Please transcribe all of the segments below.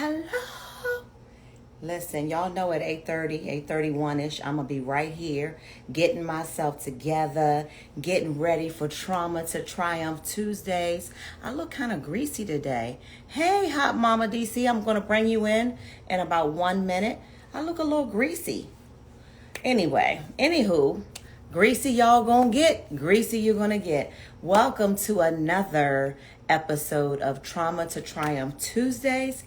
Hello. Listen, y'all know at 8:30, 8:31-ish, I'm going to be right here getting myself together, getting ready for Trauma to Triumph Tuesdays. I look kind of greasy today. Hey, Hot Mama DC, I'm going to bring you in about 1 minute. I look a little greasy. Anywho, greasy y'all gonna get, greasy you're gonna get. Welcome to another episode of Trauma to Triumph Tuesdays.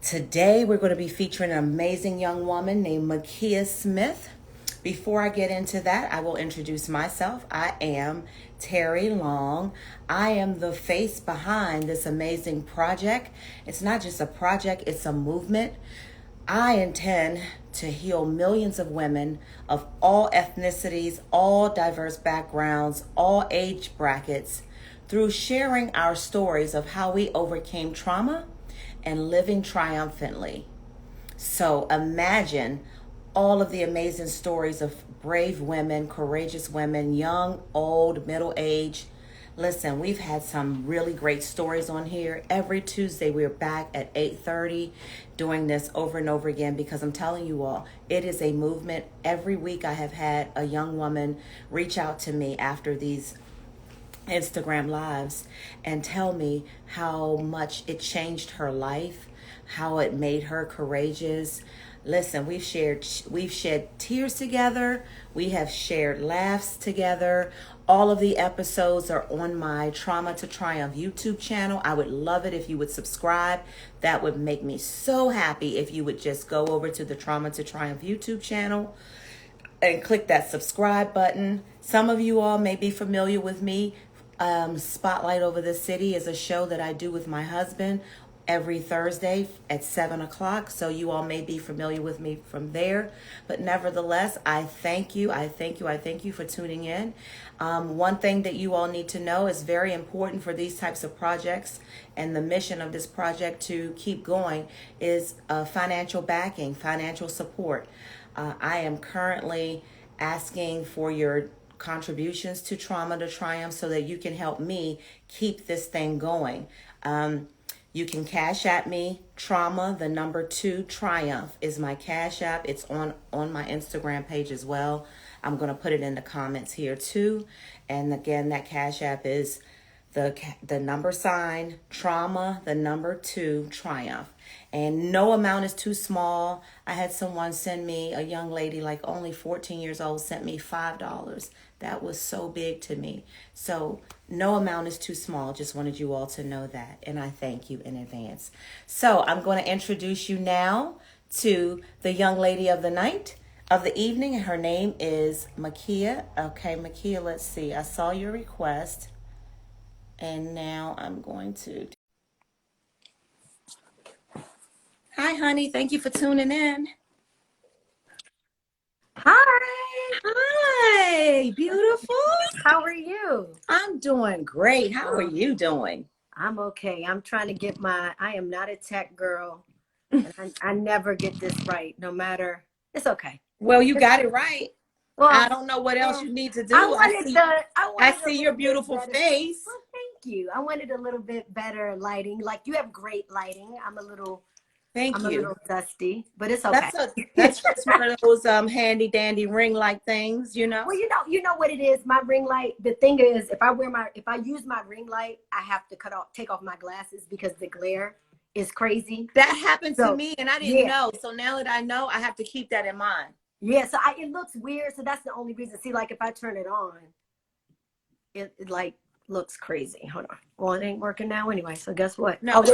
Today we're going to be featuring an amazing young woman named Makia Smith. Before I get into that, I will introduce myself. I am Terry Long. I am the face behind this amazing project. It's not just a project, it's a movement. I intend to heal millions of women of all ethnicities, all diverse backgrounds, all age brackets through sharing our stories of how we overcame trauma and living triumphantly. So imagine all of the amazing stories of brave women, courageous women, young, old, middle-aged. Listen, we've had some really great stories on here. Every Tuesday, we're back at 8:30 doing this over and over again because I'm telling you all, it is a movement. Every week I have had a young woman reach out to me after these Instagram lives and tell me how much it changed her life, how it made her courageous. Listen, we've shed tears together. We have shared laughs together. All of the episodes are on my Trauma to Triumph YouTube channel. I would love it if you would subscribe. That would make me so happy if you would just go over to the Trauma to Triumph YouTube channel and click that subscribe button. Some of you all may be familiar with me. Spotlight Over the City is a show that I do with my husband every Thursday at 7 o'clock. So you all may be familiar with me from there. But nevertheless, I thank you. I thank you for tuning in. One thing that you all need to know is very important for these types of projects and the mission of this project to keep going is financial backing, financial support. I am currently asking for your contributions to Trauma to Triumph so that you can help me keep this thing going. You can cash at me. Trauma, the number 2, Triumph is my cash app. It's on my Instagram page as well. I'm going to put it in the comments here too. And again, that cash app is the number sign, Trauma, the number 2, Triumph. And no amount is too small. I had someone send me, a young lady, like only 14 years old, sent me $5. That was so big to me. So no amount is too small. Just wanted you all to know that. And I thank you in advance. So I'm going to introduce you now to the young lady of the night, of the evening. Her name is Makia. Okay, Makia, let's see. I saw your request. And now I'm going to... Hi, honey. Thank you for tuning in. Hi, Hi, beautiful. how are you? I'm doing great. How are you doing? I'm okay. I'm trying to get I am not a tech girl. And I never get this right, no matter. It's okay. Well, you got it right. I Well, don't know what else you need to do. I wanted I a see your little bit beautiful better. face. Well, thank you. I wanted a little bit better lighting. Like you have great lighting. I'm a little dusty, but it's okay. That's just one of those handy dandy ring light things, you know. Well, you know what it is. My ring light. The thing is, if I use my ring light, I have to take off my glasses because the glare is crazy. That happened to me, and I didn't know. So now that I know, I have to keep that in mind. Yeah. So it looks weird. So that's the only reason. See, like if I turn it on, it like looks crazy. Hold on. Well, it ain't working now anyway. So guess what? No, I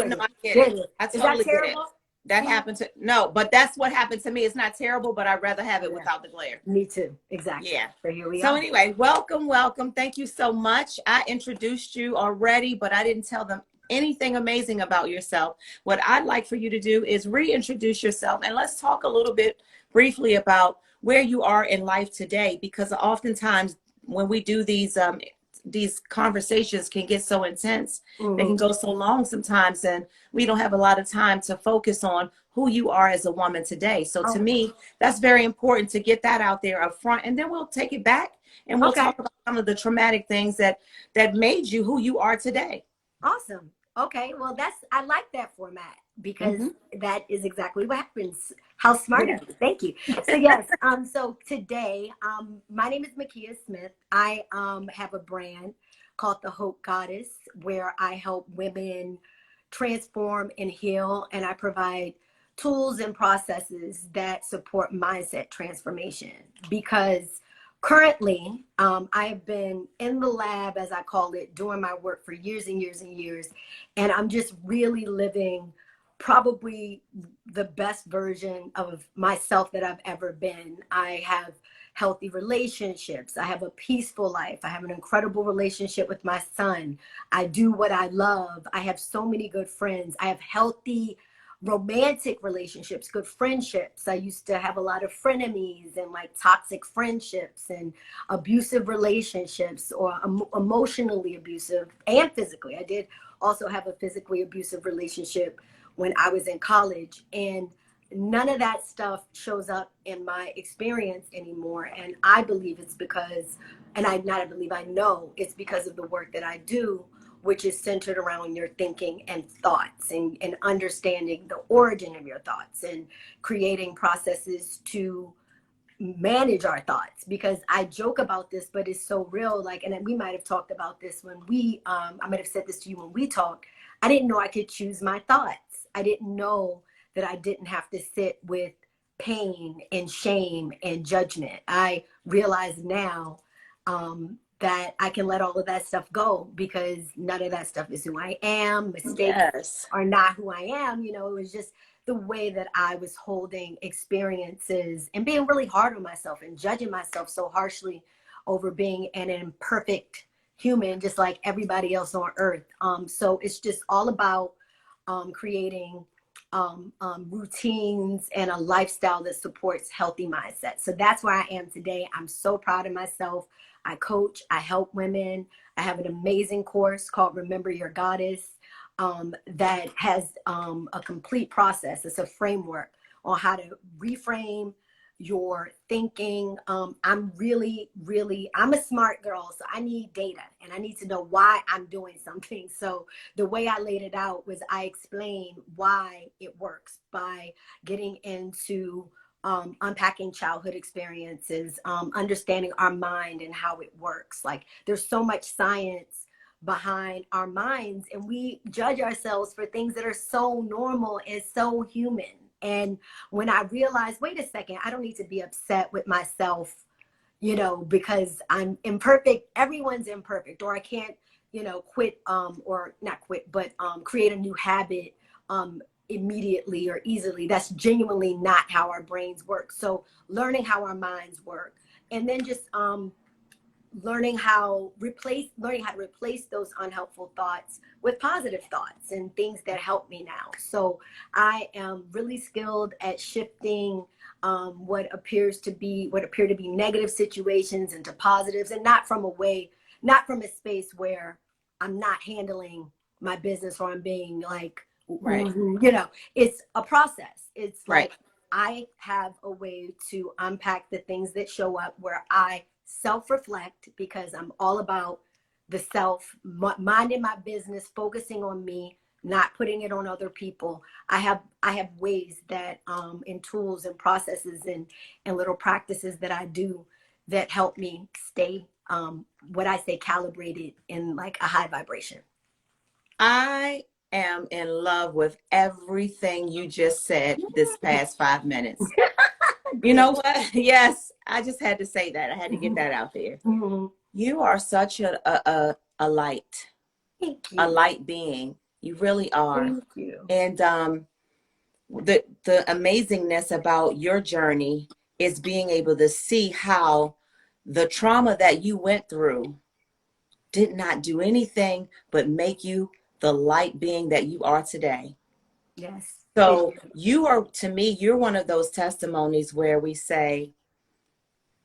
get it. I totally get it. That happened to but that's what happened to me. It's not terrible, but I'd rather have it without the glare. Me too. Exactly. Yeah. So here we are. So anyway, welcome. Thank you so much. I introduced you already, but I didn't tell them anything amazing about yourself. What I'd like for you to do is reintroduce yourself and let's talk a little bit briefly about where you are in life today, because oftentimes when we do these conversations can get so intense. Mm-hmm. They can go so long sometimes, and we don't have a lot of time to focus on who you are as a woman today. So to me, that's very important to get that out there up front, and then we'll take it back and we'll talk about some of the traumatic things that made you who you are today. Awesome. Okay, well, I like that format because Mm-hmm. that is exactly what happens. How smart Yeah. of you. Thank you. So yes, so today, my name is Makia Smith. I have a brand called The Hope Goddess where I help women transform and heal, and I provide tools and processes that support mindset transformation because currently I have been in the lab, as I call it, doing my work for years and years and years, and I'm just really living probably the best version of myself that I've ever been. I have healthy relationships. I have a peaceful life. I have an incredible relationship with my son. I do what I love. I have so many good friends. I have healthy romantic relationships, good friendships. I used to have a lot of frenemies and like toxic friendships and abusive relationships or emotionally abusive and physically. I did also have a physically abusive relationship when I was in college, and none of that stuff shows up in my experience anymore. And I believe it's because, and I not believe, I know it's because of the work that I do, which is centered around your thinking and thoughts and understanding the origin of your thoughts and creating processes to manage our thoughts. Because I joke about this, but it's so real. Like, and we might have talked about this when I might have said this to you when we talked. I didn't know I could choose my thoughts. I didn't know that I didn't have to sit with pain and shame and judgment. I realize now that I can let all of that stuff go because none of that stuff is who I am. Mistakes Yes. are not who I am. You know, it was just the way that I was holding experiences and being really hard on myself and judging myself so harshly over being an imperfect human, just like everybody else on earth. So it's just all about creating routines and a lifestyle that supports healthy mindset. So that's where I am today. I'm so proud of myself. I coach, I help women. I have an amazing course called Remember Your Goddess that has a complete process. It's a framework on how to reframe your thinking. I'm I'm a smart girl, so I need data and I need to know why I'm doing something. So the way I laid it out was I explained why it works by getting into unpacking childhood experiences, understanding our mind and how it works. Like there's so much science behind our minds and we judge ourselves for things that are so normal and so human. And when I realized, wait a second, I don't need to be upset with myself, you know, because I'm imperfect. Everyone's imperfect, or I can't, you know, quit or not quit, but create a new habit immediately or easily. That's genuinely not how our brains work. So learning how our minds work, and then just learning how to replace those unhelpful thoughts with positive thoughts and things that help me now. So I am really skilled at shifting what appear to be negative situations into positives, and not from a space where I'm not handling my business or I'm being like, Right. you know, it's a process. It's Right. like I have a way to unpack the things that show up where I self-reflect, because I'm all about the self, minding my business, focusing on me, not putting it on other people. I have ways that in tools and processes and little practices that I do that help me stay what I say calibrated in like a high vibration. I am in love with everything you just said this past 5 minutes. You Good. know what? Yes, I just had to say that. I had to get that out there. Mhm. You are such a Thank a you. light being. You really are. Thank you. And the amazingness about your journey is being able to see how the trauma that you went through did not do anything but make you the light being that you are today. Yes. It, So you are, to me, you're one of those testimonies where we say,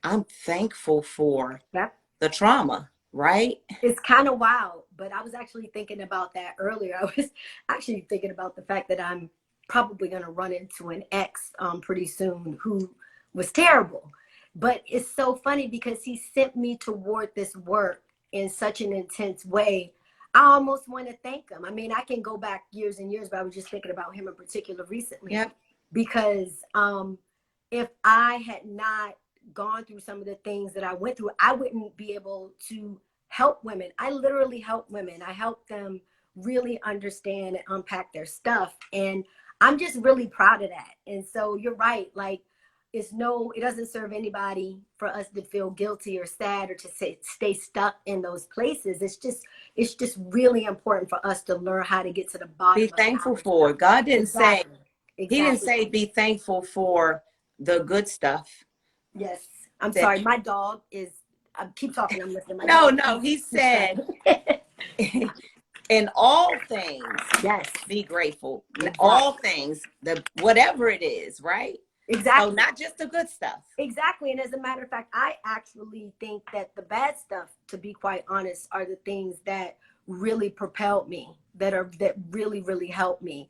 I'm thankful for yep. the trauma, right? It's kind of wild, but I was actually thinking about that earlier. I was actually thinking about the fact that I'm probably going to run into an ex pretty soon who was terrible. But it's so funny because he sent me toward this work in such an intense way. I almost want to thank him. I mean, I can go back years and years, but I was just thinking about him in particular recently. Yep. Because if I had not gone through some of the things that I went through, I wouldn't be able to help women. I literally help women. I help them really understand and unpack their stuff. And I'm just really proud of that. And so you're right. Like, it doesn't serve anybody for us to feel guilty or sad or to stay stuck in those places. It's just really important for us to learn how to get to the bottom Be of thankful our for it. God didn't say, Exactly. he didn't Exactly. say be thankful for the good stuff. Yes. I'm That, sorry. My dog is, I keep talking. I'm listening. My no, dog no, he keeps said, in all things, Yes. be grateful. Exactly. All things, whatever it is, right? So Exactly. not just the good stuff. Exactly. And as a matter of fact, I actually think that the bad stuff, to be quite honest, are the things that really propelled me, that really, really helped me.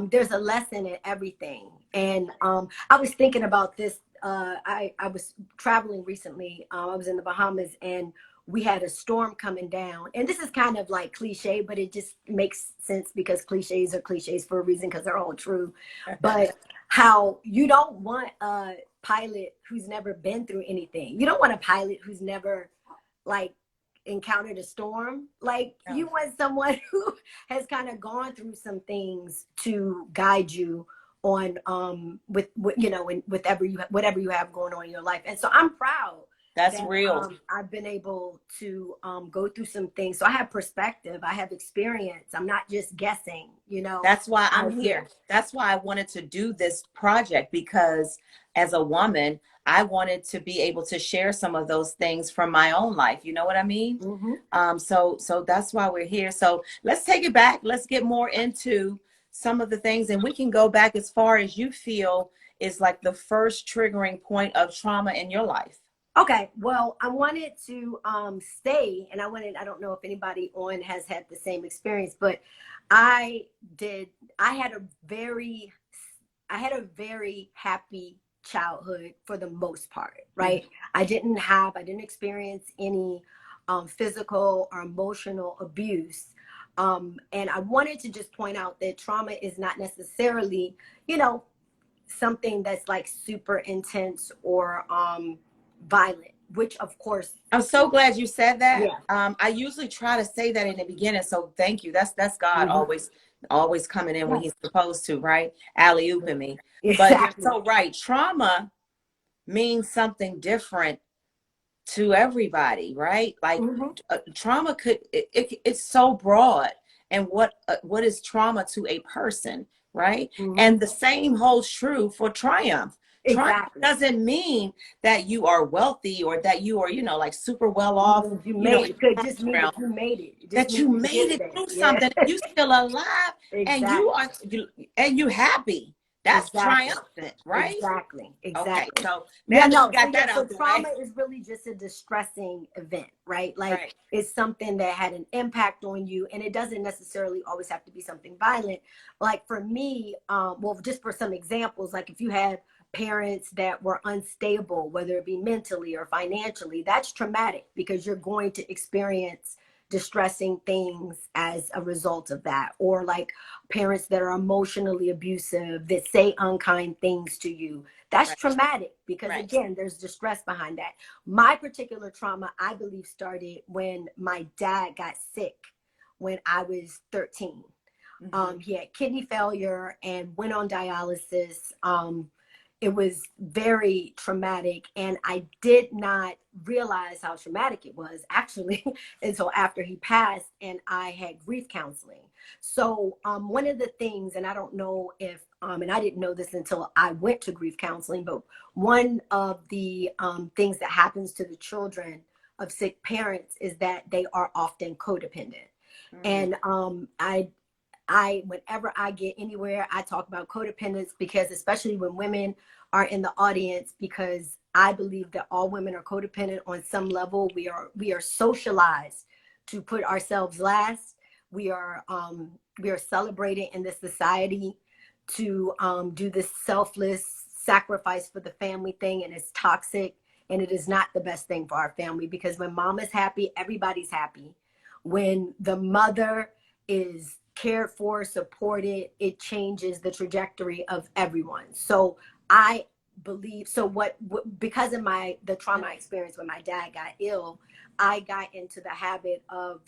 There's a lesson in everything. And I was thinking about this. I was traveling recently. I was in the Bahamas, and we had a storm coming down. And this is kind of like cliche, but it just makes sense because cliches are cliches for a reason, because they're all true. But how you don't want a pilot who's never been through anything. You don't want a pilot who's never like encountered a storm. Like, you want someone who has kind of gone through some things to guide you on with you know, and whatever you have going on in your life. And so I'm proud That's that real. I've been able to go through some things. So I have perspective, I have experience. I'm not just guessing, you know. That's why I'm here. That's why I wanted to do this project, because as a woman, I wanted to be able to share some of those things from my own life. You know what I mean? Mm-hmm. So that's why we're here. So let's take it back. Let's get more into some of the things, and we can go back as far as you feel is like the first triggering point of trauma in your life. Okay, well, I wanted to stay, and I don't know if anybody on has had the same experience, but I did. I had a very happy childhood for the most part, right? I didn't experience any physical or emotional abuse. And I wanted to just point out that trauma is not necessarily, you know, something that's like super intense or violent, which of course. I'm so glad you said that. Yeah. I usually try to say that in the beginning. So thank you. That's God Mm-hmm. always coming in when Yeah. he's supposed to, right? Alley-ooping me. But you're Exactly. so right. Trauma means something different to everybody, right? Like Mm-hmm. trauma it's so broad. And what is trauma to a person, right? Mm-hmm. And the same holds true for triumph. Triumph Exactly. doesn't mean that you are wealthy or that you are, like super well off, You made it. Could just mean realm, that you made it. It just that means you you made get it there. through Yeah. something, and you still alive, and Exactly. you happy. That's Exactly. triumphant, right? Exactly. Okay, Exactly. so Yeah, now that no. we So got yeah, that so out the trauma way, is really just a distressing event, right? Like, right? it's something that had an impact on you, and it doesn't necessarily always have to be something violent. Like for me, well, just for some examples, like if you have parents that were unstable, whether it be mentally or financially, that's traumatic because you're going to experience distressing things as a result of that. Or like parents that are emotionally abusive, that say unkind things to you, that's Right. traumatic because Right. again, there's distress behind that. My particular trauma, I believe, started when my dad got sick when I was 13. Mm-hmm. He had kidney failure and went on dialysis. It was very traumatic, and I did not realize how traumatic it was actually until after he passed, and I had grief counseling. So one of the things, and I don't know if and I didn't know this until I went to grief counseling, but one of the things that happens to the children of sick parents is that they are often codependent. Mm-hmm. And whenever I get anywhere, I talk about codependence, because especially when women are in the audience, because I believe that all women are codependent on some level. We are socialized to put ourselves last. We are celebrated in this society to do this selfless sacrifice for the family thing, and it's toxic, and it is not the best thing for our family, because when mom is happy, everybody's happy. when the mother is cared for, supported, it changes the trajectory of everyone. So I believe, so because of the trauma I experienced when my dad got ill, I got into the habit of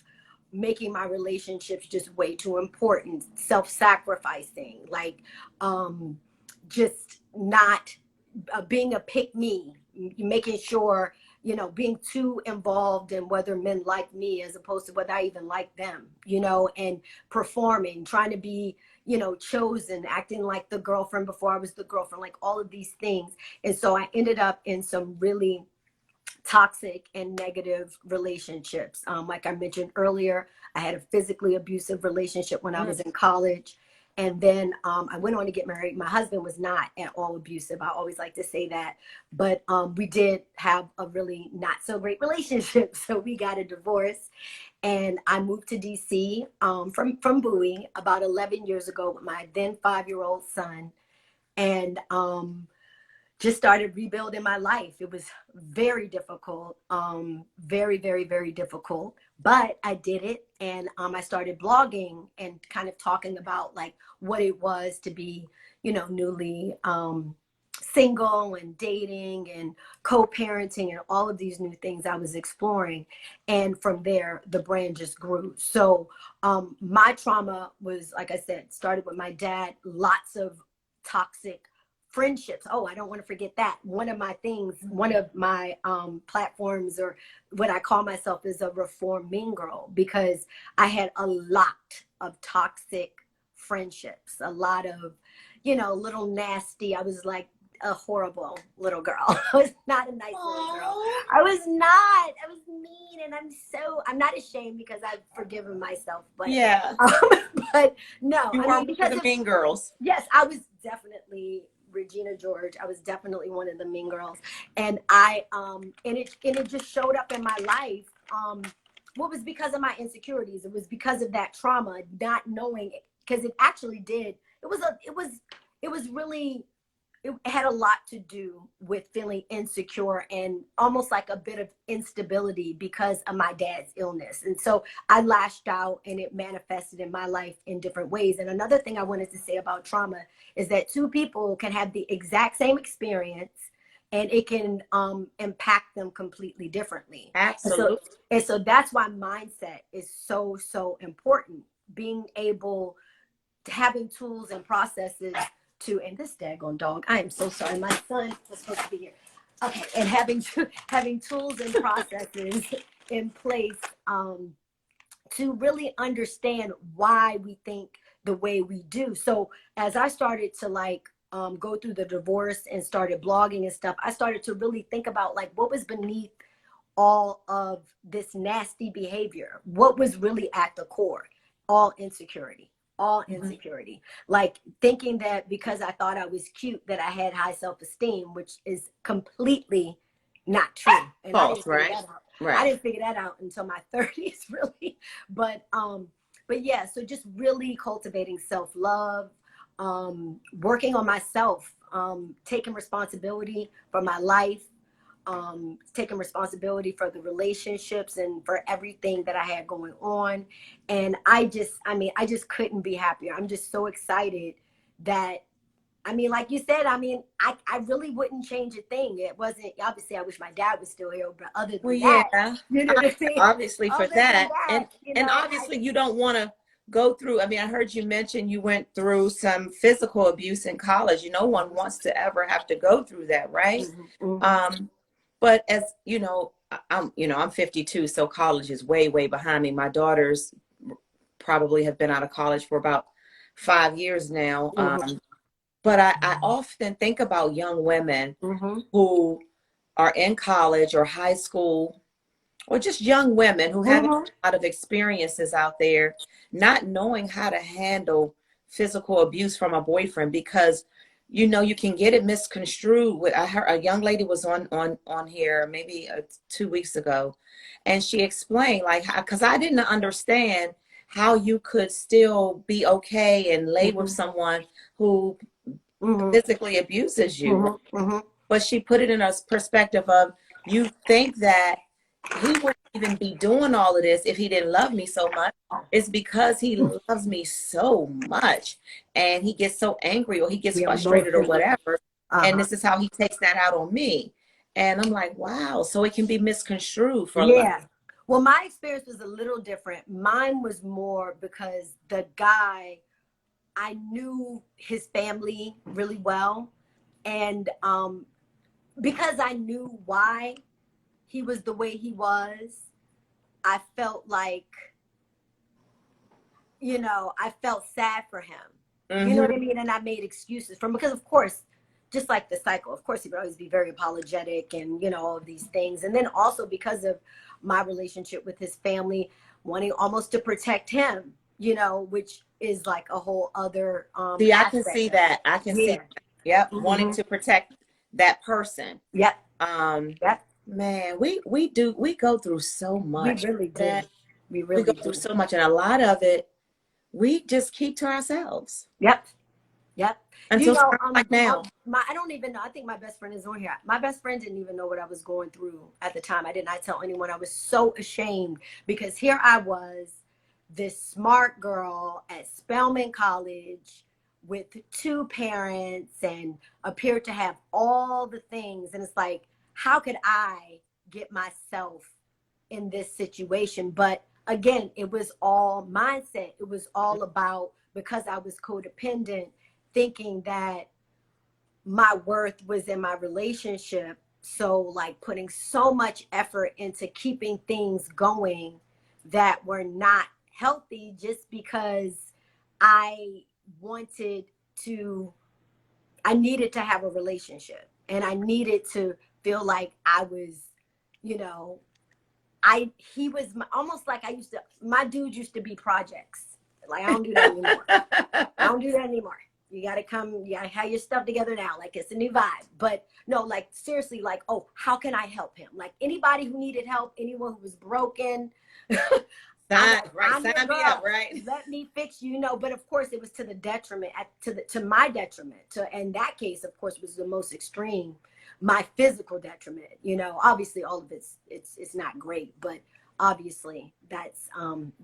making my relationships just way too important, self-sacrificing, like just not being a pick me, making sure, being too involved in whether men like me as opposed to whether I even like them, and performing, trying to be, chosen, acting like the girlfriend before I was the girlfriend, like all of these things. And so I ended up in some really toxic and negative relationships. Like I mentioned earlier, I had a physically abusive relationship when I was in college. And then I went on to get married. My husband was not at all abusive. I always like to say that. But we did have a really not so great relationship. So we got a divorce. And I moved to DC from Bowie about 11 years ago with my then 5-year-old son. And just started rebuilding my life. It was very difficult, very, very, very difficult, but I did it. And I started blogging and kind of talking about like what it was to be, newly single and dating and co-parenting and all of these new things I was exploring. And from there, the brand just grew. So my trauma was, like I said, started with my dad, lots of toxic friendships. Oh, I don't want to forget that. One of my platforms, or what I call myself, is a reformed mean girl, because I had a lot of toxic friendships, a lot of, little nasty. I was like a horrible little girl. I was not a nice little girl. I was mean, and I'm not ashamed because I've forgiven myself, but yeah, but no, you were because of the mean girls. Yes, I was definitely Regina George. I was definitely one of the mean girls. And and it just showed up in my life. What was because of my insecurities. It was because of that trauma, not knowing it, because it actually did. It had a lot to do with feeling insecure and almost like a bit of instability because of my dad's illness. And so I lashed out, and it manifested in my life in different ways. And another thing I wanted to say about trauma is that two people can have the exact same experience, and it can impact them completely differently. Absolutely. And so that's why mindset is so, so important. Being able to having tools and processes and this daggone dog, I am so sorry, my son was supposed to be here. Okay, and having tools and processes in place to really understand why we think the way we do. So as I started to go through the divorce and started blogging and stuff, I started to really think about like what was beneath all of this nasty behavior. What was really at the core? All insecurity. Like thinking that because I thought I was cute that I had high self-esteem, which is completely not true. And false, right? I didn't figure that out until my 30s, really. But yeah, so just really cultivating self-love, working on myself, taking responsibility for my life, taking responsibility for the relationships and for everything that I had going on. And I just couldn't be happier. I'm just so excited that, like you said, I really wouldn't change a thing. It wasn't, obviously I wish my dad was still here, but other than that, you know what I mean? Obviously for that, and obviously you don't want to go through, I heard you mention you went through some physical abuse in college. No one wants to ever have to go through that, right? Mm-hmm. But as you know, I'm 52, so college is way, way behind me. My daughters probably have been out of college for about 5 years now. Mm-hmm. But I often think about young women Mm-hmm. who are in college or high school, or just young women who have a lot of experiences out there, not knowing how to handle physical abuse from a boyfriend, because you can get it misconstrued. I heard a young lady was on here maybe 2 weeks ago, and she explained because I didn't understand how you could still be okay and lay with someone who physically abuses you. But she put it in a perspective of, you think that he wouldn't even be doing all of this if he didn't love me so much. It's because he loves me so much, and he gets so angry or he gets We frustrated or emotional. whatever. And Uh-huh. this is how he takes that out on me. And I'm like, wow, so it can be misconstrued for a lot. Yeah. Well, my experience was a little different. Mine was more because the guy, I knew his family really well. And because I knew why he was the way he was, I felt like, I felt sad for him. You know Mm-hmm. what I mean? And I made excuses for him because, of course, just like the cycle, of course, he would always be very apologetic and, all of these things. And then also because of my relationship with his family, wanting almost to protect him, which is like a whole other See, I can aspect see of it. that. I can see Yeah. that. Yep, wanting Mm-hmm. to protect that person. Yep. Um, Yep. Man, we go through so We much. really do. That We we go really through do. so much, and a lot of it we just keep to ourselves Yep. Yep. until times like now. I don't even know. I think my best friend is on here. My best friend didn't even know what I was going through at the time. I did not tell anyone. I was so ashamed because here I was, this smart girl at Spelman College with two parents and appeared to have all the things. And it's like, how could I get myself in this situation? But again, it was all mindset. It was all about, because I was codependent, thinking that my worth was in my relationship. So like putting so much effort into keeping things going that were not healthy just because I wanted to, I needed to have a relationship and I needed to feel like I was, you know, he was almost like my dude used to be projects. Like, I don't do that anymore. I don't do that anymore. You got to come, you got to have your stuff together now. Like, it's a new vibe. But no, like, seriously, like, oh, how can I help him? Like, anybody who needed help, anyone who was broken, I'm your Sign me up, girl. right? Let me fix you, But of course, it was to the detriment, to my detriment. In that case, of course, was the most extreme, my physical detriment. Obviously, all of it's not great, but obviously, that's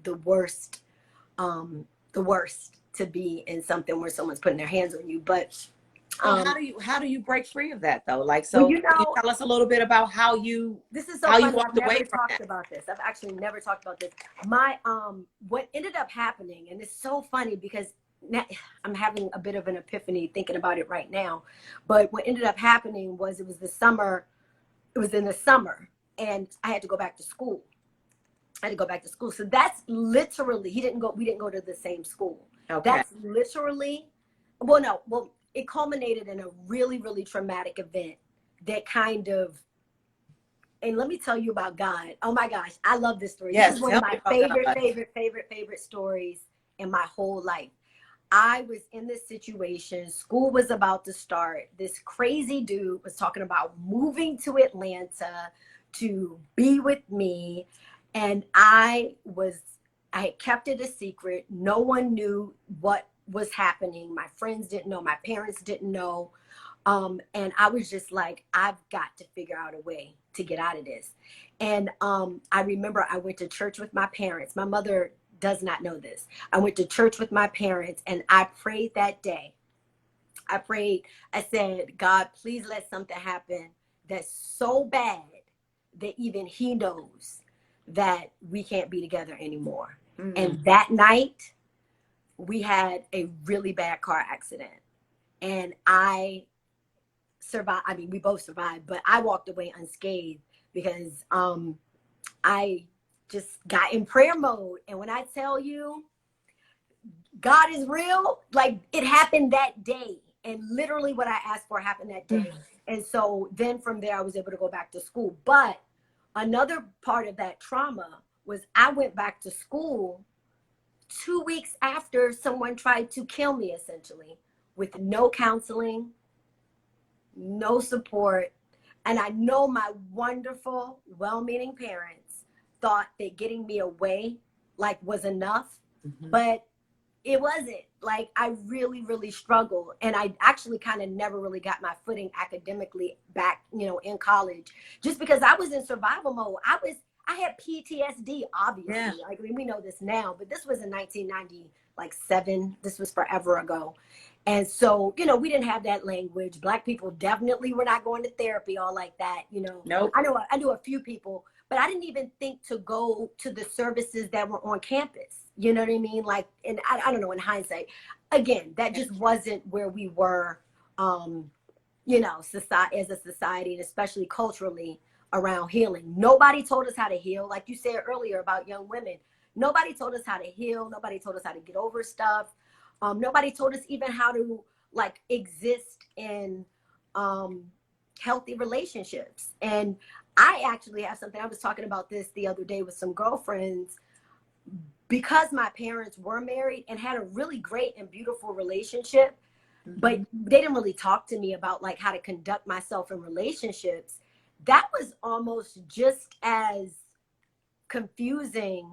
the worst. The worst to be in something where someone's putting their hands on you. But So how do you break free of that though? Like, well, so can you tell us a little bit about this is so funny. I've walked away never from talked that? about this. I've actually never talked about this. My what ended up happening, and it's so funny because now, I'm having a bit of an epiphany thinking about it right now. But what ended up happening was it was the summer. It was in the summer, and I had to go back to school. I had to go back to school. So that's literally, he didn't go. We didn't go to the same school. Okay. That's literally, well, no, well, it culminated in a really, really traumatic event that kind of, and let me tell you about God. Oh my gosh, I love this story. This is Yes, one of tell me my about favorite, God. favorite, favorite, favorite stories in my whole life. I was in this situation. School was about to start. This crazy dude was talking about moving to Atlanta to be with me. And I had kept it a secret. No one knew what was happening. My friends didn't know. My parents didn't know. And I was just like, I've got to figure out a way to get out of this. And I remember I went to church with my parents. My mother does not know this. I went to church with my parents and I prayed that day. I said, God, please let something happen that's so bad that even he knows that we can't be together anymore. And that night, we had a really bad car accident. And I survived. I mean, we both survived, but I walked away unscathed because I just got in prayer mode. And when I tell you, God is real, like it happened that day. And literally what I asked for happened that day. And so then from there, I was able to go back to school. But another part of that trauma was I went back to school 2 weeks after someone tried to kill me, essentially, with no counseling, no support. And I know my wonderful, well-meaning parents thought that getting me away was enough, but it wasn't. Like, I really, really struggled. And I actually kind of never really got my footing academically back, in college, just because I was in survival mode. I had PTSD, obviously. Yeah. Like, I mean, we know this now, but this was in 1997. This was forever ago. And so, you know, we didn't have that language. Black people definitely were not going to therapy all like that. You know, Nope. I knew a few people, but I didn't even think to go to the services that were on campus. You know what I mean? Like, and I don't know, in hindsight, again, that just wasn't where we were, you know, society, as a society, and especially culturally around healing. Nobody told us how to heal. Like you said earlier about young women, nobody told us how to heal. Nobody told us how to get over stuff. Nobody told us even how to like exist in healthy relationships. And I actually have something, I was talking about this the other day with some girlfriends, because my parents were married and had a really great and beautiful relationship, but they didn't really talk to me about like how to conduct myself in relationships. That was almost just as confusing,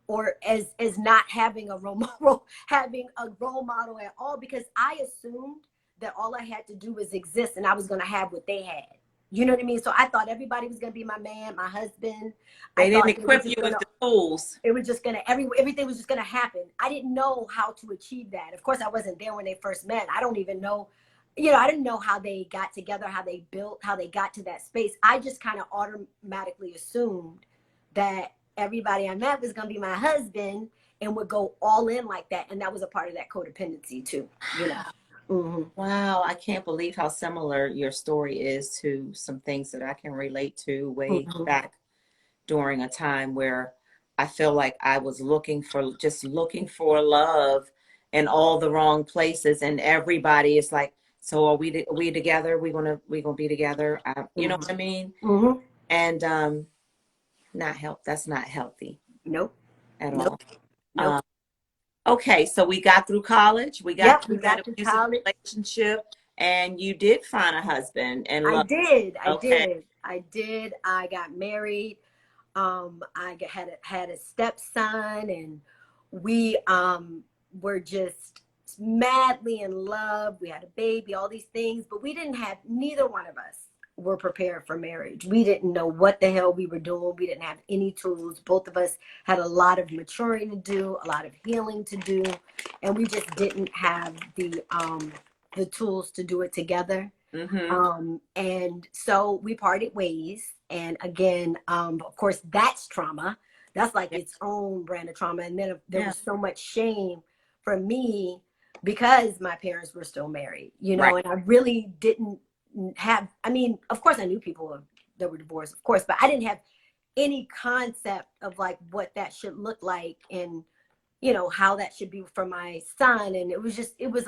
or as not having a role model, at all, because I assumed that all I had to do was exist and I was going to have what they had. You know what I mean? So I thought everybody was going to be my man, my husband. They didn't equip you with the tools. It was just going to, everything was just going to happen. I didn't know how to achieve that. Of course, I wasn't there when they first met. I don't even know, you know, I didn't know how they got together, how they built, how they got to that space. I just kind of automatically assumed that everybody I met was going to be my husband and would go all in like that. And that was a part of that codependency too, you know? Mm-hmm. Wow, I can't believe how similar your story is to some things that I can relate to way back during a time where I feel like I was looking for love in all the wrong places, and everybody is like, so are we together? We gonna be together? You know what I mean? Mm-hmm. And that's not healthy. Nope. At Nope. all. Nope. Okay, so we got through college. We got through that to abusive college. relationship, and you did find a husband and love. I did. I got married. Had a stepson, and we were just madly in love. We had a baby, all these things, but neither one of us were prepared for marriage. We didn't know what the hell we were doing. We didn't have any tools. Both of us had a lot of maturing to do, a lot of healing to do, and we just didn't have the tools to do it together. And so we parted ways. And again, of course, that's trauma. That's like its own brand of trauma. And then there was so much shame for me because my parents were still married, you know, and I really didn't have, I mean, of course I knew people that were divorced, of course, but I didn't have any concept of like what that should look like, and you know how that should be for my son. And it was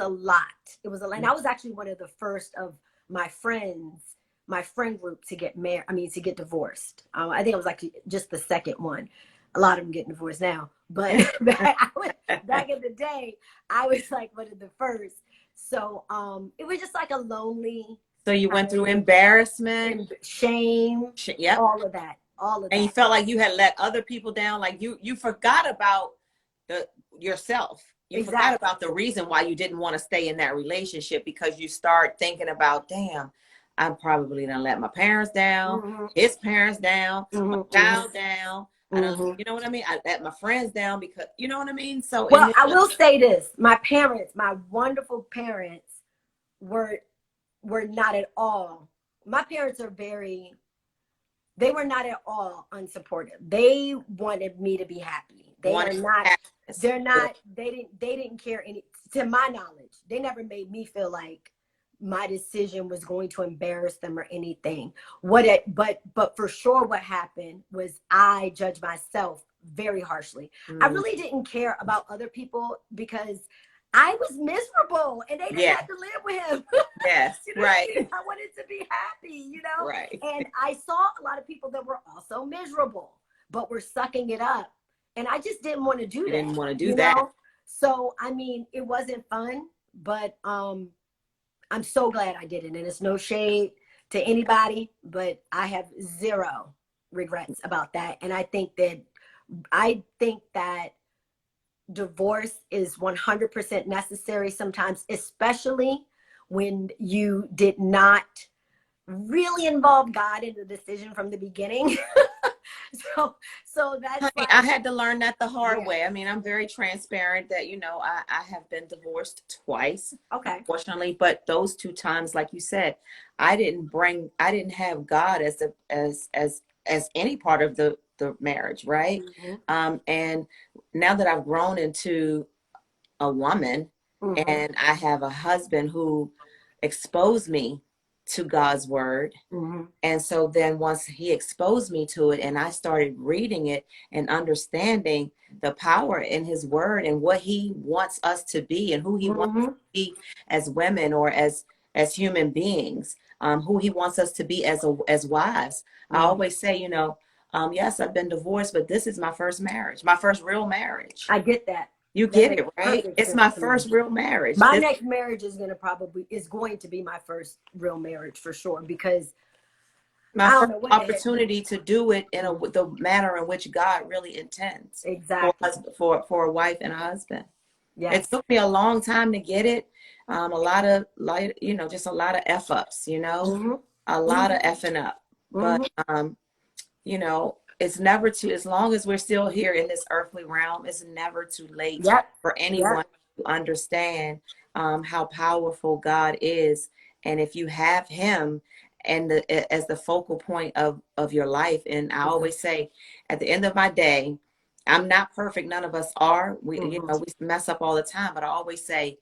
a lot. And I was actually one of the first of my friend group to get to get divorced. I think I was like just the second one. A lot of them getting divorced now, but back in the day, I was like one of the first. So it was just like a lonely. So you went through embarrassment, shame, all of that. And you felt like you had let other people down. Like you forgot about yourself. You forgot about the reason why you didn't want to stay in that relationship, because you start thinking about, damn, I'm probably gonna let my parents down, his parents down, my child down. You know what I mean? I let my friends down because, you know what I mean? So, well, I will say this. My wonderful parents were not at all. My parents they were not at all unsupportive. They wanted me to be happy. They didn't care to my knowledge. They never made me feel like my decision was going to embarrass them or anything. But for sure what happened was I judged myself very harshly. I really didn't care about other people because I was miserable and they didn't have to live with him. Yes, you know right. I mean? I wanted to be happy, you know? Right. And I saw a lot of people that were also miserable, but were sucking it up. And I just didn't want to do that. Didn't want to do that. Know? So, I mean, it wasn't fun, but I'm so glad I did it. And it's no shade to anybody, but I have zero regrets about that. And I think that divorce is 100% necessary sometimes, especially when you did not really involve God in the decision from the beginning. So that's Honey, like, I had to learn that the hard yeah. way. I mean, I'm very transparent that, I have been divorced twice, Okay. unfortunately, but those two times, like you said, I didn't have God as any part of the marriage, right? Mm-hmm. And now that I've grown into a woman Mm-hmm. and I have a husband who exposed me to God's word. Mm-hmm. And so then once he exposed me to it and I started reading it and understanding the power in his word and what he wants us to be and who he wants us Mm-hmm. to be as women or as human beings, who he wants us to be as wives. I Mm-hmm. always say, yes, I've been divorced, but this is my first marriage, my first real marriage. I get that. You That get makes it, right? perfect It's sense my to me. first real marriage. My This next marriage is going to be my first real marriage for sure, because my I don't first know what the heck. opportunity to do it in Mhm. the manner in which God really intends for Exactly. us, for a wife and a husband. It Yes. took me a long time to get it. A lot of like, just a lot of F ups, Mm-hmm. a lot of Mm-hmm. effing up. But Mm-hmm. it's never too, as long as we're still here in this earthly realm, it's never too late Yep. for anyone Yep. to understand how powerful God is. And if you have him and as the focal point of your life, and I Mm-hmm. always say at the end of my day, I'm not perfect. None of us are. Mm-hmm. We mess up all the time, but I always say,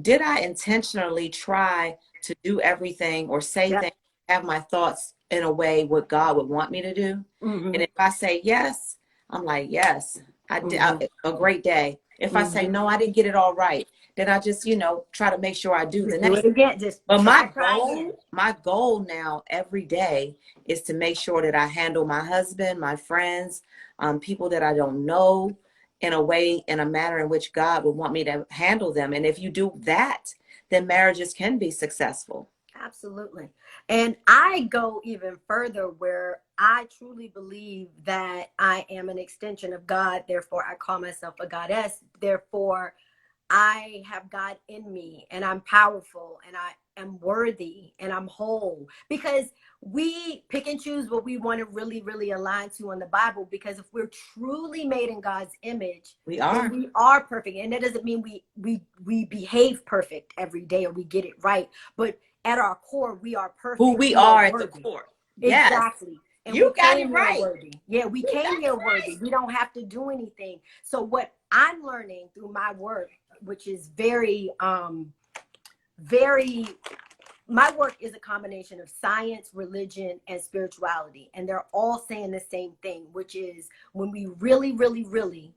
did I intentionally try to do everything or say Yep. things, have my thoughts in a way what God would want me to do? Mm-hmm. And if I say yes, I'm like, yes, I did Mm-hmm. a great day. If I say Mm-hmm. no, I didn't get it all right, then I just, try to make sure I do the Just do next. it again. Just But try again. my goal now every day is to make sure that I handle my husband, my friends, people that I don't know in a way, in a manner in which God would want me to handle them. And if you do that, then marriages can be successful. Absolutely. And I go even further where I truly believe that I am an extension of God. Therefore, I call myself a goddess. Therefore, I have God in me and I'm powerful and I am worthy and I'm whole, because we pick and choose what we want to really, really align to in the Bible. Because if we're truly made in God's image, We then are we are perfect. And that doesn't mean we behave perfect every day or we get it right. But at our core, we are who perfect. we We are are at the worthy. core. Yes, Exactly. And we you got it came here right. worthy. Yeah, we You got came it here worthy. right. We don't have to do anything. So what I'm learning through my work, which is very, my work is a combination of science, religion, and spirituality. And they're all saying the same thing, which is when we really, really, really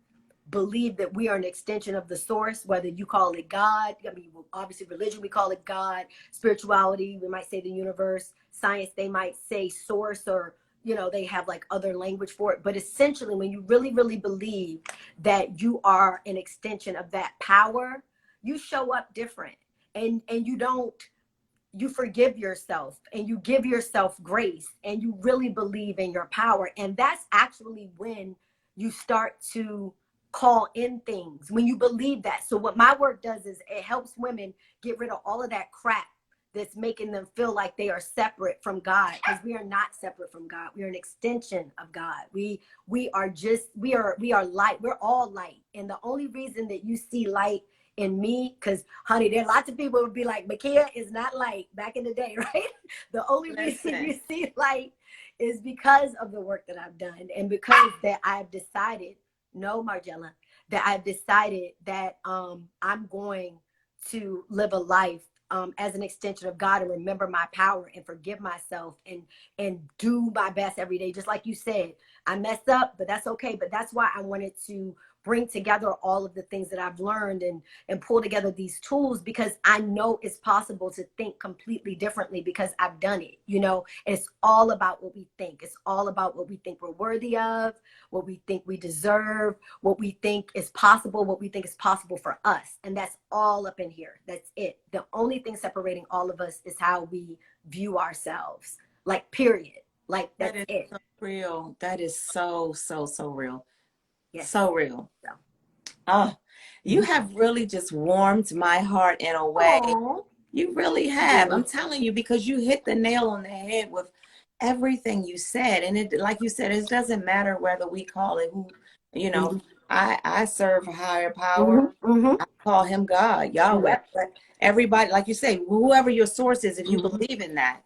believe that we are an extension of the source, whether you call it God, I mean, obviously religion, we call it God, spirituality, we might say the universe, science, they might say source, or, they have like other language for it. But essentially, when you really, really believe that you are an extension of that power, you show up different, and you forgive yourself and you give yourself grace and you really believe in your power. And that's actually when you start to call in things, when you believe that. So what my work does is it helps women get rid of all of that crap that's making them feel like they are separate from God, because we are not separate from God. We are an extension of God. We are light. We're all light. And the only reason that you see light in me, because honey, there are lots of people would be like, Makia is not light back in the day, right? The only reason Listen, you see light is because of the work that I've done, and because that I've decided, no, Margella, that I've decided that I'm going to live a life as an extension of God, and remember my power and forgive myself and do my best every day. Just like you said, I messed up, but that's okay. But that's why I wanted to bring together all of the things that I've learned and pull together these tools, because I know it's possible to think completely differently because I've done it. It's all about what we think. It's all about what we think we're worthy of, what we think we deserve, what we think is possible, what we think is possible for us. And that's all up in here. That's it. The only thing separating all of us is how we view ourselves. Like, period. Like, that that's is it. so real. That is so, so, so real. Yes. So real. So. Oh, you have really just warmed my heart in a way. Oh, You really have. I'm telling you, because you hit the nail on the head with everything you said. And it, like you said, it doesn't matter whether we call it who, you know, Mm-hmm. I serve a higher power. Mm-hmm. Mm-hmm. I call him God, Yahweh. Yep. But everybody, like you say, whoever your source is, if you Mm-hmm. believe in that,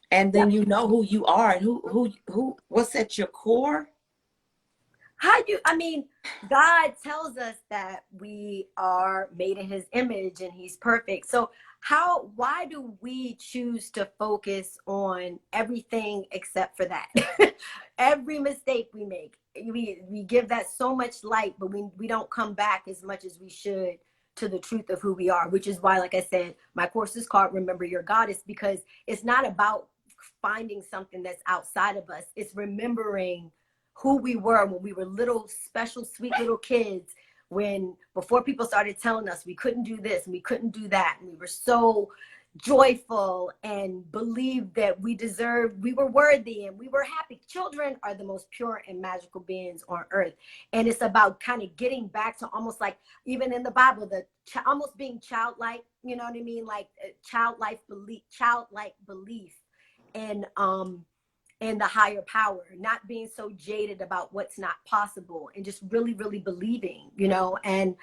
and then Yep. you know who you are and what's at your core. I mean, God tells us that we are made in his image and he's perfect. So why do we choose to focus on everything except for that? Every mistake we make, we give that so much light, but we don't come back as much as we should to the truth of who we are, which is why, like I said, my course is called Remember Your Goddess, because it's not about finding something that's outside of us. It's remembering who we were when we were little, special, sweet little kids, when before people started telling us we couldn't do this and we couldn't do that, and we were so joyful and believed that we were worthy and we were happy. Children are the most pure and magical beings on earth, and it's about kind of getting back to almost like, even in the Bible, almost being childlike, you know what I mean, like childlike belief and the higher power, not being so jaded about what's not possible, and just really, really believing, And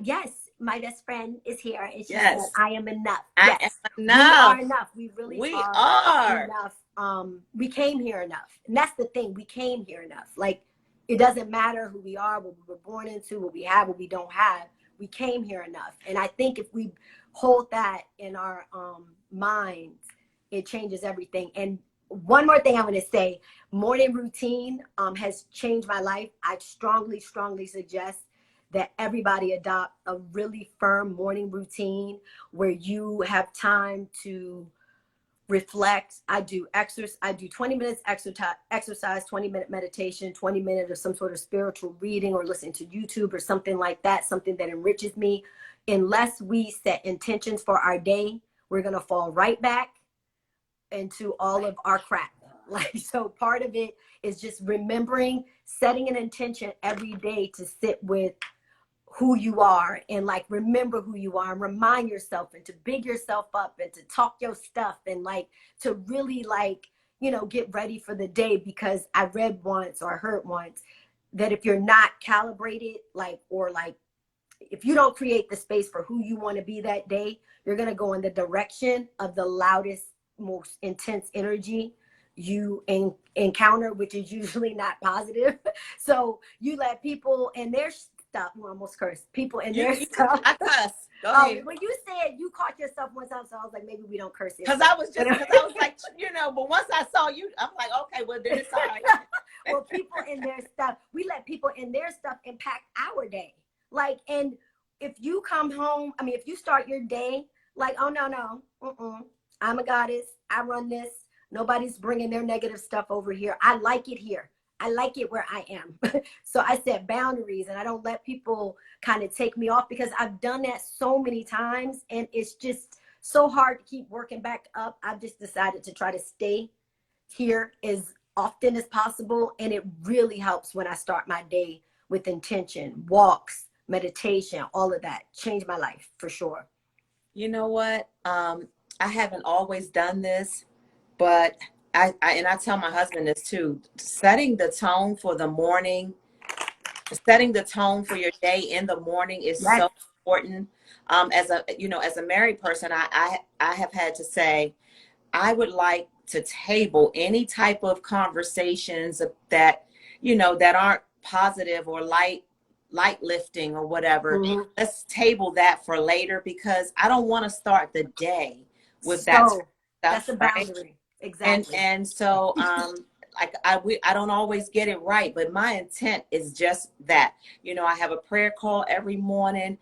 yes, my best friend is here, and she said, Yes, I am enough. I Yes, am we are enough. enough. We really We are are. enough. We came here enough. And that's the thing. We came here enough. Like, it doesn't matter who we are, what we were born into, what we have, what we don't have. We came here enough. And I think if we hold that in our minds, it changes everything. And one more thing I want to say, morning routine has changed my life. I strongly, strongly suggest that everybody adopt a really firm morning routine where you have time to reflect. I do 20 minutes exercise, 20-minute meditation, 20 minutes of some sort of spiritual reading or listening to YouTube or something like that, something that enriches me. Unless we set intentions for our day, we're going to fall right back into all of our crap. Like, so part of it is just remembering, setting an intention every day to sit with who you are, and like remember who you are, and remind yourself, and to big yourself up, and to talk your stuff, and like to really like, get ready for the day. Because I read once, or I heard once, that if you're not calibrated, if you don't create the space for who you want to be that day, you're going to go in the direction of the loudest, most intense energy you encounter, which is usually not positive. So you let people and their stuff, well, almost cursed, people and their stuff. I cuss. Go Oh, ahead. when you said you caught yourself one time, so I was like, maybe we don't curse it. Because I was like, but once I saw you, I'm like, okay, well, then it's all right. Well, people and their stuff, we let people and their stuff impact our day. Like, and if you come home, if you start your day like, oh, no, I'm a goddess, I run this, nobody's bringing their negative stuff over here. I like it here. I like it where I am. So I set boundaries, and I don't let people kind of take me off, because I've done that so many times, and it's just so hard to keep working back up. I've just decided to try to stay here as often as possible. And it really helps when I start my day with intention, walks, meditation, all of that. Changed my life for sure. You know what? I haven't always done this, but I tell my husband this too. Setting the tone for the morning, setting the tone for your day in the morning is Yes. so important. As a married person, I have had to say, I would like to table any type of conversations that, that aren't positive or light lifting or whatever. Mm-hmm. Let's table that for later, because I don't want to start the day with that So that's stuff, a right? boundary. And Exactly. and so like I don't always get it right, but my intent is just that. I have a prayer call every morning.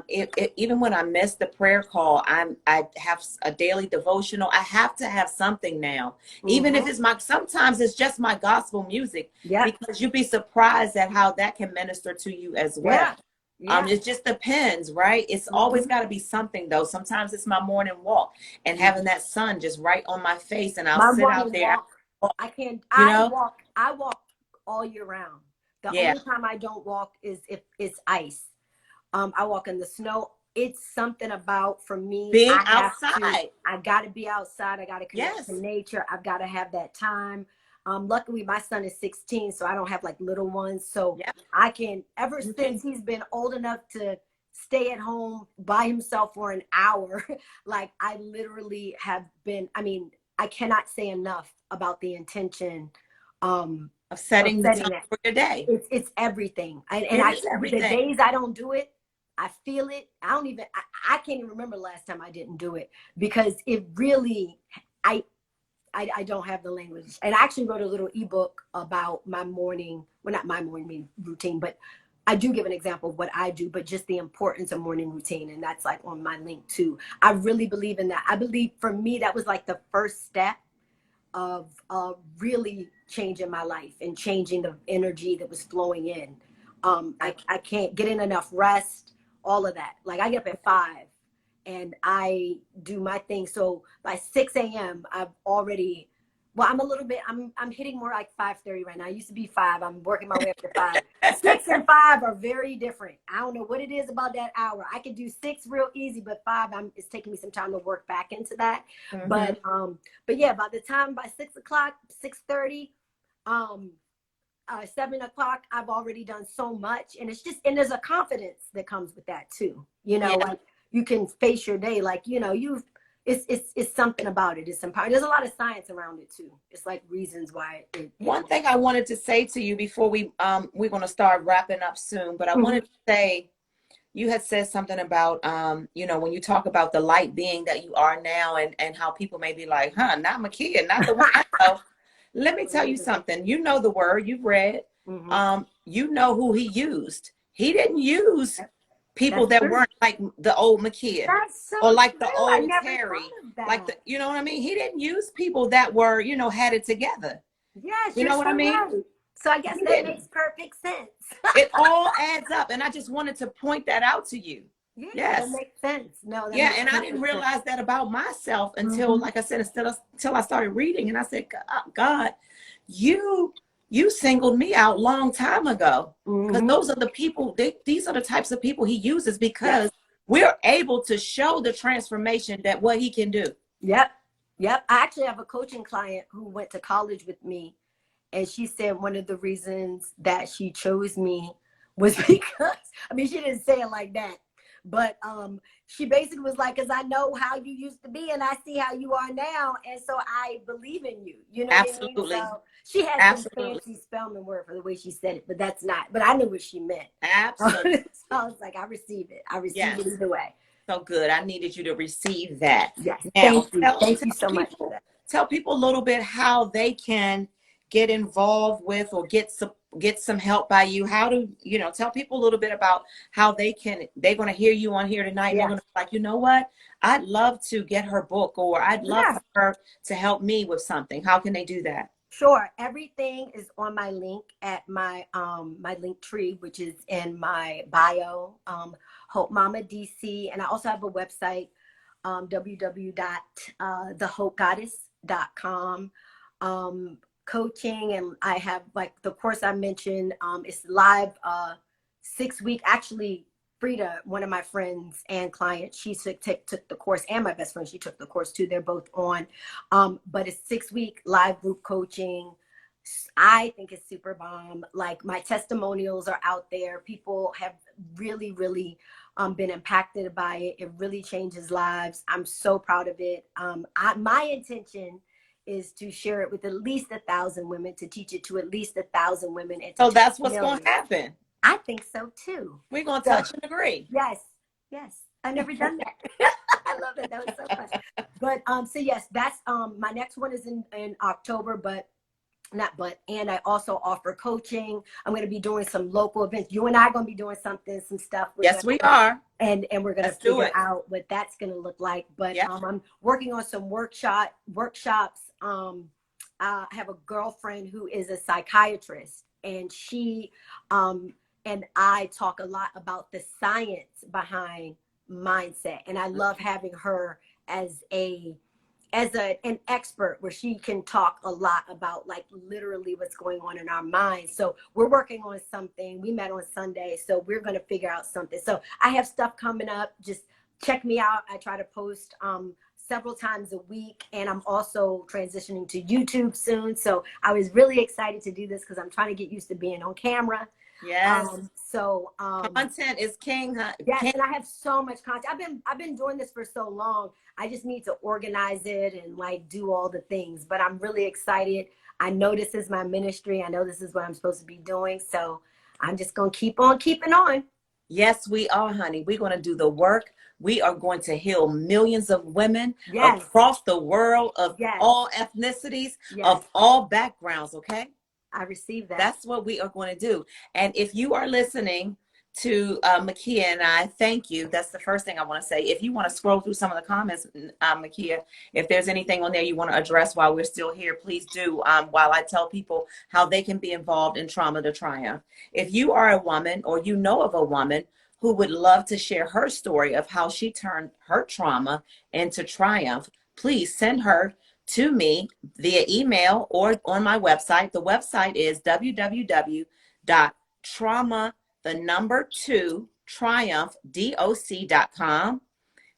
Even when I miss the prayer call, I have a daily devotional. I have to have something now, even if Mm-hmm. it's sometimes it's just my gospel music, Yep. because you'd be surprised at how that can minister to you as well. Yeah. Yeah. It just depends, right? It's always Mm-hmm. got to be something, though. Sometimes it's my morning walk and having that sun just right on my face, and I'll My sit out morning there, walk, you know? I walk all year round. The Yeah. only time I don't walk is if it's ice. I walk in the snow. it's something about, for me, Being outside. I got to be outside. I got to connect to Yes. nature. I've got to have that time. Luckily my son is 16, so I don't have like little ones. So Yep. I can, ever You since can. he's been old enough to stay at home by himself for an hour, like I literally have been, I mean, I cannot say enough about the intention Of of setting the setting time that. for your day. It's everything. And It I, is the everything. days I don't do it, I feel it. I can't even remember the last time I didn't do it, because it really, I don't have the language. And I actually wrote a little ebook about my morning, well, not my morning routine, but I do give an example of what I do, but just the importance of morning routine. And that's like on my link too. I really believe in that. I believe, for me, that was like the first step of really changing my life and changing the energy that was flowing in. I can't get in enough rest, all of that. Like I get up at 5 and I do my thing. So by 6 a.m. I've already, well, I'm a little bit, I'm hitting more like 5:30 right now. I used to be 5. I'm working my way up to 5. 6 and 5 are very different. I don't know what it is about that hour. I can do 6 real easy, but 5, it's taking me some time to work back into that. Mm-hmm. But yeah, by the time, by 6 o'clock, 6:30, 7 o'clock, I've already done so much. And it's just, and there's a confidence that comes with that too. You know, Yeah. like you can face your day, like, you know, it's something about it. It's empowering. There's a lot of science around it too. It's like reasons why One thing I wanted to say to you before we're going to start wrapping up soon, but I wanted to say, you had said something about, you know, when you talk about the light being that you are now, and how people may be like, huh, not Makia, not the one I know. Let me tell you something. You know the word, you've read. You know who he used. He didn't use people That's that true. weren't like the old Makia That's so or like true. the I old never Terry. thought of that. Like the, you know what I mean? He didn't use people that were, you know, had it together. Yes, You you're know what so I mean? right. So I guess He that didn't. makes perfect sense. It all adds up. And I just wanted to point that out to you. Yeah, that Yes. makes sense. No, that Yeah. makes And I didn't perfect sense. realize that about myself until, like I said, until I started reading. And I said, God, you singled me out long time ago. Because those are the people, these are the types of people he uses, because we're able to show the transformation that what he can do. Yep. I actually have a coaching client who went to college with me, and she said one of the reasons that she chose me was because, I mean, she didn't say it like that, but she basically was like, because I know how you used to be and I see how you are now, and so I believe in you. You know what I mean? Absolutely. So she had some Absolutely. fancy spelling word for the way she said it, but that's not, but I knew what she meant. Absolutely. So I was like, I receive it. I receive Yes. it either way. So good. I needed you to receive that. Yes. Now, Thank you. Thank you so much for that. tell people a little bit how they can get involved with or get some help by you. How do you know? Tell people a little bit about how they're going to hear you on here tonight, and they're Yeah. going to be like, you know what? I'd love to get her book, or I'd love for her to help me with something. How can they do that? Sure. Everything is on my link at my my link tree, which is in my bio, Hope Mama DC. And I also have a website, www.thehopegoddess.com. Coaching, and I have, like, the course I mentioned, it's live 6 week. Actually, Frida, one of my friends and clients, she took the course, and my best friend, she took the course too. They're both on. But it's 6 week live group coaching. I think it's super bomb. Like, my testimonials are out there. People have really, really been impacted by it. It really changes lives. I'm so proud of it. My intention is to share it with at least 1,000 women, to teach it to at least 1,000 women. And So that's what's going to happen. I think so too. We're going to touch and agree. Yes. I never done that. I love it. That was so fun. But so yes, that's my next one is in October, and I also offer coaching. I'm going to be doing some local events. You and I are going to be doing some stuff. Yes, we are. And we're going to figure out what that's going to look like. But I'm working on some workshops. I have a girlfriend who is a psychiatrist, and she and I talk a lot about the science behind mindset. And I love having her as a as an expert where she can talk a lot about like literally what's going on in our minds. So we're working on something. We met on Sunday, so we're going to figure out something. So I have stuff coming up. Just check me out. I try to post several times a week, and I'm also transitioning to YouTube soon. So I was really excited to do this because I'm trying to get used to being on camera. Yes. Content is king, huh? Yes, King. and I have so much content. I've been doing this for so long. I just need to organize it and like do all the things. But I'm really excited. I know this is my ministry. I know this is what I'm supposed to be doing. So I'm just gonna keep on keeping on. Yes, we are, honey. We're going to do the work. We are going to heal millions of women Yes, across the world of yes, all ethnicities, yes. of all backgrounds, okay? I received that. That's what we are going to do. And if you are listening to Makia and I, thank you. That's the first thing I want to say. If you want to scroll through some of the comments, Makia, if there's anything on there you want to address while we're still here, please do, while I tell people how they can be involved in Trauma to Triumph. If you are a woman or you know of a woman who would love to share her story of how she turned her trauma into triumph, please send her to me via email or on my website. The website is www.trauma, the number 2, triumph.doc.com.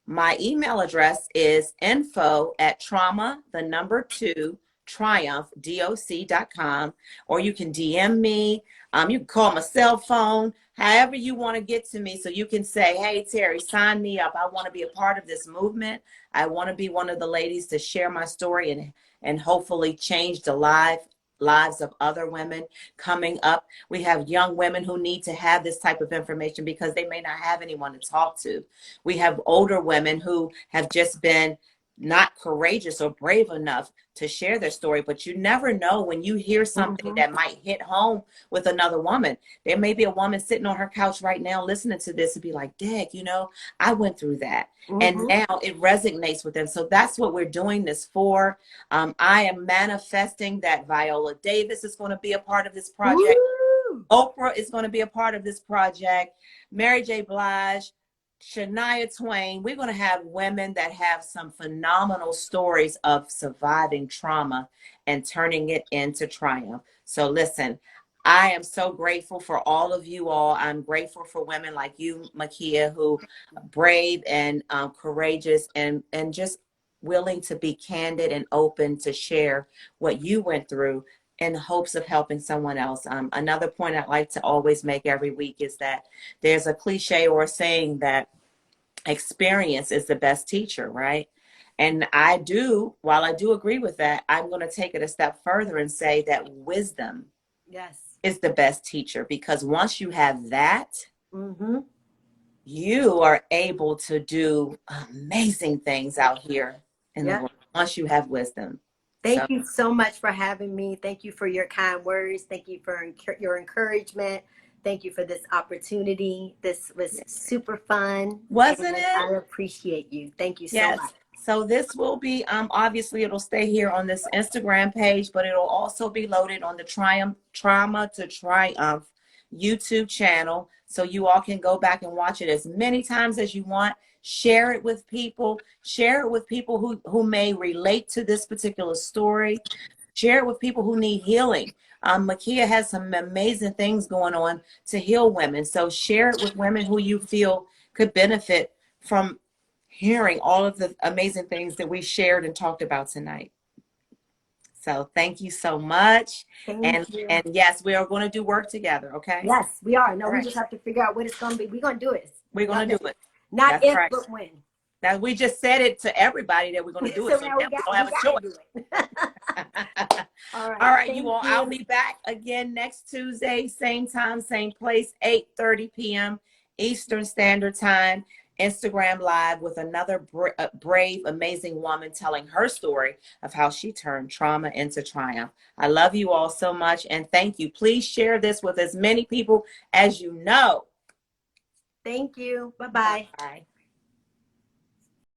My email address is info@trauma, the number 2, triumph.doc.com, or you can DM me. You can call my cell phone, however you want to get to me. So you can say, hey, Terry, sign me up. I want to be a part of this movement. I want to be one of the ladies to share my story and hopefully change the lives of other women coming up. We have young women who need to have this type of information because they may not have anyone to talk to. We have older women who have just been not courageous or brave enough to share their story, but you never know when you hear something that might hit home with another woman. There may be a woman sitting on her couch right now listening to this and be like, Dag, I went through that. And now it resonates with them. So that's what we're doing this for. I am manifesting that Viola Davis is going to be a part of this project. Woo! Oprah is going to be a part of this project. Mary J. Blige, Shania Twain. We're going to have women that have some phenomenal stories of surviving trauma and turning it into triumph. So listen, I am so grateful for all of you all. I'm grateful for women like you, Makia, who are brave and courageous and just willing to be candid and open to share what you went through in hopes of helping someone else. Another point I'd like to always make every week is that there's a cliche or a saying that experience is the best teacher, right? And while I do agree with that, I'm going to take it a step further and say that wisdom is the best teacher, because once you have that, you are able to do amazing things out here in the world once you have wisdom. Thank you so much for having me. Thank you for your kind words. Thank you for your encouragement. Thank you for this opportunity. This was super fun. Wasn't it? I appreciate you. Thank you so much. So this will be, obviously it'll stay here on this Instagram page, but it'll also be loaded on the Trauma to Triumph YouTube channel. So you all can go back and watch it as many times as you want. Share it with people. Share it with people who may relate to this particular story. Share it with people who need healing. Makia has some amazing things going on to heal women. So share it with women who you feel could benefit from hearing all of the amazing things that we shared and talked about tonight. So thank you so much. Thank you. And yes, we are going to do work together, okay? Yes, we are. No, we just have to figure out what it's going to be. We're going to do it. We're going to do it. Not if, but when. Now, we just said it to everybody that we're going to do it. So now we don't have a choice. All right, you all. I'll be back again next Tuesday, same time, same place, 8:30 p.m. Eastern Standard Time. Instagram Live with another brave, amazing woman telling her story of how she turned trauma into triumph. I love you all so much, and thank you. Please share this with as many people as you know. Thank you. Bye-bye. Bye.